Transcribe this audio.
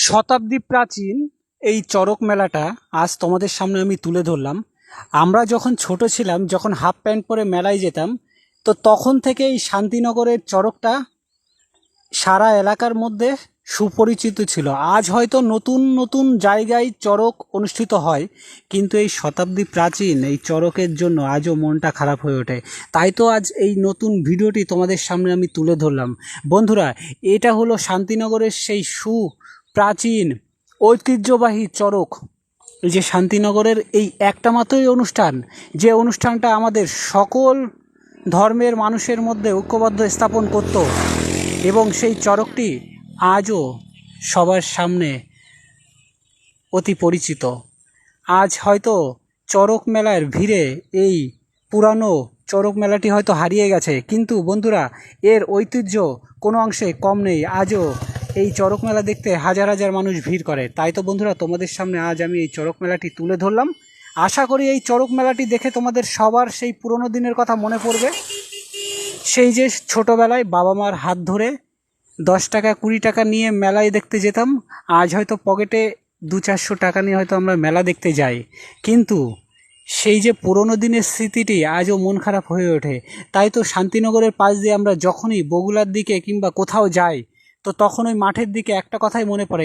শতাব্দী প্রাচীন এই চড়ক মেলাটা আজ তোমাদের সামনে আমি তুলে ধরলাম। আমরা যখন ছোট ছিলাম, যখন হাফ প্যান্ট পরে মেলায় যেতাম, তো তখন থেকে এই শান্তিনগরের চড়কটা সারা এলাকার মধ্যে সুপরিচিত ছিল। আজ হয়তো নতুন নতুন জায়গায় চড়ক অনুষ্ঠিত হয়, কিন্তু এই শতাব্দী প্রাচীন এই চড়কের জন্য আজও মনটা খারাপ হয়ে ওঠে। তাই তো আজ এই নতুন ভিডিওটি তোমাদের সামনে আমি তুলে ধরলাম। বন্ধুরা, এটা হলো শান্তিনগরের সেই প্রাচীন ঐতিহ্যবাহী চড়ক। এই যে শান্তিনগরের এই একটা মাত্রই অনুষ্ঠান, যে অনুষ্ঠানটা আমাদের সকল ধর্মের মানুষের মধ্যে ঐক্যবদ্ধ স্থাপন করত, এবং সেই চড়কটি আজও সবার সামনে অতি পরিচিত। আজ হয়তো চড়ক মেলার ভিড়ে এই পুরানো চড়ক মেলাটি হয়তো হারিয়ে গেছে, কিন্তু বন্ধুরা, এর ঐতিহ্য কোনো অংশে কম নেই। আজও এই চড়ক মেলা দেখতে হাজার হাজার মানুষ ভিড় করে। তাই তো বন্ধুরা, তোমাদের সামনে আজ আমি এই চড়ক মেলাটি তুলে ধরলাম। আশা করি এই চড়ক মেলাটি দেখে তোমাদের সবার সেই পুরনো দিনের কথা মনে পড়বে। সেই যে ছোটোবেলায় বাবা মার হাত ধরে 10 টাকা 20 টাকা নিয়ে মেলায় দেখতে যেতাম। আজ হয়তো পকেটে 200-400 টাকা নিয়ে হয়তো আমরা মেলা দেখতে যাই, কিন্তু সেই যে পুরনো দিনের স্মৃতিটি আজও মন খারাপ হয়ে ওঠে। তাই তো শান্তিনগরের পাশ দিয়ে আমরা যখনই বগুড়ার দিকে কিংবা কোথাও যাই, তো তখন ওই মাঠের দিকে একটা কথাই মনে পড়ে,